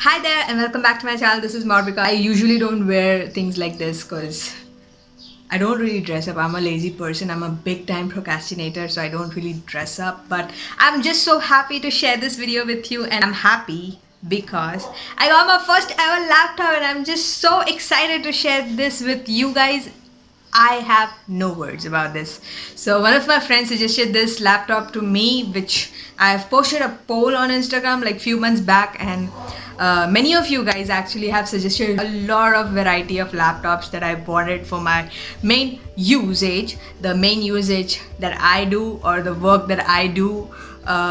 Hi there and welcome back to my channel. This is Marvika. I usually don't wear things like this because I don't really dress up. I'm a lazy person. I'm a big time procrastinator, so I don't really dress up. But I'm just so happy to share this video with you, and I'm happy because I got my first ever laptop and I'm just so excited to share this with you guys. I have no words about this. So one of my friends suggested this laptop to me, which I've posted a poll on Instagram like few months back, and many of you guys actually have suggested a lot of variety of laptops that I wanted for my main usage. The main usage that I do, or the work that I do,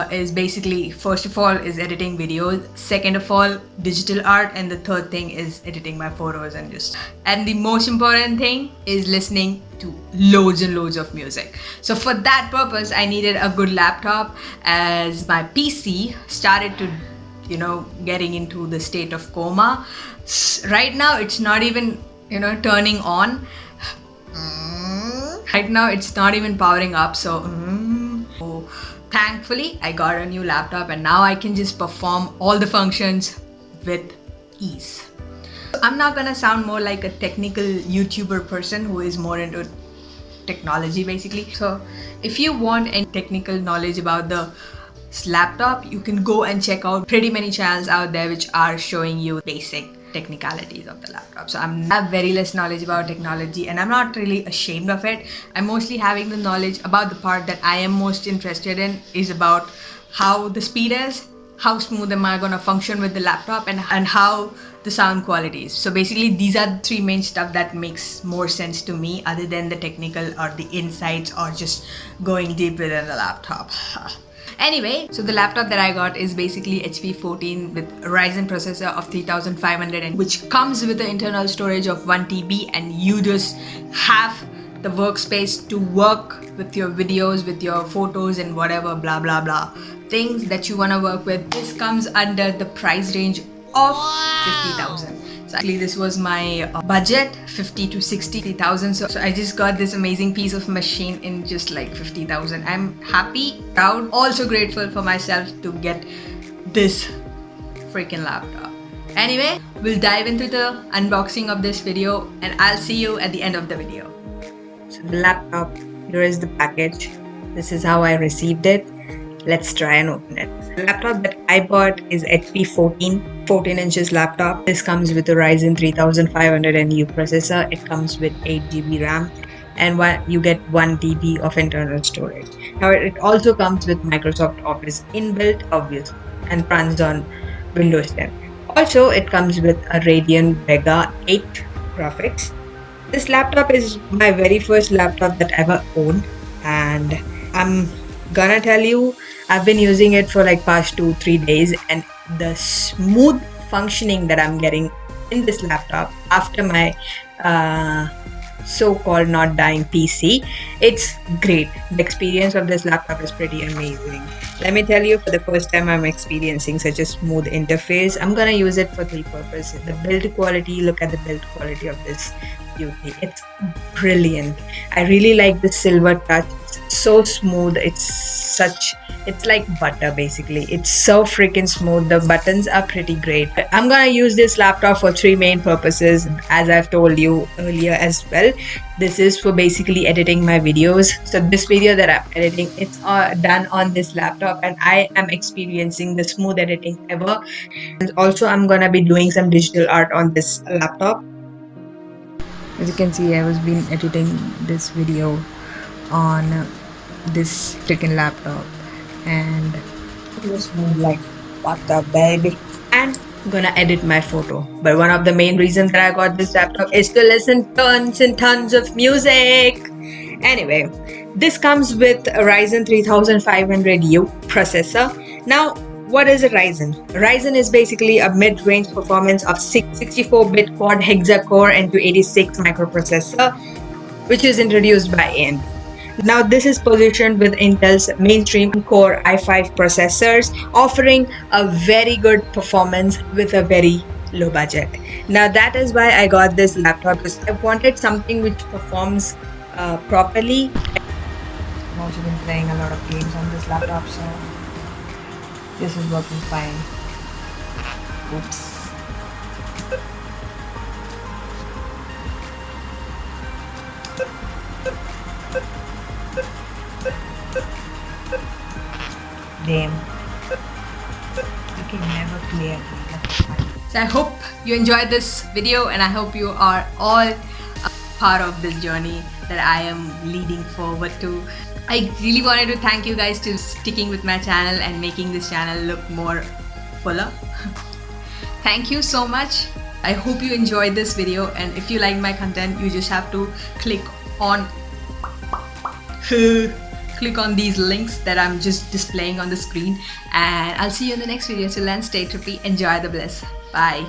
is basically, first of all, is editing videos, second of all, digital art, and the third thing is editing my photos and the most important thing is listening to loads and loads of music. So for that purpose I needed a good laptop, as my PC started to getting into the state of coma. Right now it's not even turning on. Right now it's not even powering up. So thankfully I got a new laptop and now I can just perform all the functions with ease. I'm not gonna sound more like a technical YouTuber person who is more into technology basically. So if you want any technical knowledge about the laptop, you can go and check out pretty many channels out there which are showing you basic technicalities of the laptop. So I have very less knowledge about technology and I'm not really ashamed of it. I'm mostly having the knowledge about the part that I am most interested in, is about how the speed is, how smooth am I gonna function with the laptop, and how the sound quality is. So basically these are the three main stuff that makes more sense to me, other than the technical or the insights or just going deep within the laptop. Anyway, so the laptop that I got is basically HP 14 with Ryzen processor of 3500, and which comes with the internal storage of 1 TB, and you just have the workspace to work with your videos, with your photos and whatever blah blah blah things that you want to work with. This comes under the price range of 50,000. So actually this was my budget, 50 to 60,000. So I just got this amazing piece of machine in just like 50,000. I'm happy, proud, also grateful for myself to get this freaking laptop. Anyway, we'll dive into the unboxing of this video and I'll see you at the end of the video. So the laptop, here is the package. This is how I received it. Let's try and open it. The laptop that I bought is HP 14 inches laptop. This comes with a Ryzen 3500U processor. It comes with 8 GB RAM and you get 1 TB of internal storage. Now it also comes with Microsoft Office inbuilt, obviously, and runs on Windows 10. Also, it comes with a Radeon Vega 8 graphics. This laptop is my very first laptop that I ever owned, and I'm gonna tell you, I've been using it for like past 2-3 days, and the smooth functioning that I'm getting in this laptop after my so-called not dying PC, it's great. The experience of this laptop is pretty amazing. Let me tell you, for the first time I'm experiencing such a smooth interface. I'm gonna use it for 3 purposes. The build quality, look at the build quality of this beauty. It's brilliant. I really like the silver touch. It's so smooth. It's like butter basically. It's so freaking smooth. The buttons are pretty great. I'm gonna use this laptop for 3 main purposes, as I've told you earlier as well. This is for basically editing my videos. So this video that I'm editing, it's done on this laptop and I am experiencing the smooth editing ever. And also I'm gonna be doing some digital art on this laptop. As you can see, I was been editing this video on this freaking laptop, and it was like, what the baby, and I'm gonna edit my photo. But one of the main reasons that I got this laptop is to listen tons and tons of music. Anyway, this comes with a Ryzen 3500U processor. Now, what is a Ryzen? Ryzen is basically a mid-range performance of 64-bit quad hexa-core and 286 microprocessor, which is introduced by AMD. Now this is positioned with Intel's mainstream Core i5 processors, offering a very good performance with a very low budget. Now that is why I got this laptop, because I wanted something which performs properly. I've also been playing a lot of games on this laptop, so this is working fine. Oops. Damn. You can never play again. That's fine. So I hope you enjoyed this video, and I hope you are all a part of this journey that I am leading forward to. I really wanted to thank you guys to sticking with my channel and making this channel look more fuller. Thank you so much. I hope you enjoyed this video, and if you like my content, you just have to click on these links that I'm just displaying on the screen, and I'll see you in the next video. Till then, stay trippy, enjoy the bliss. Bye.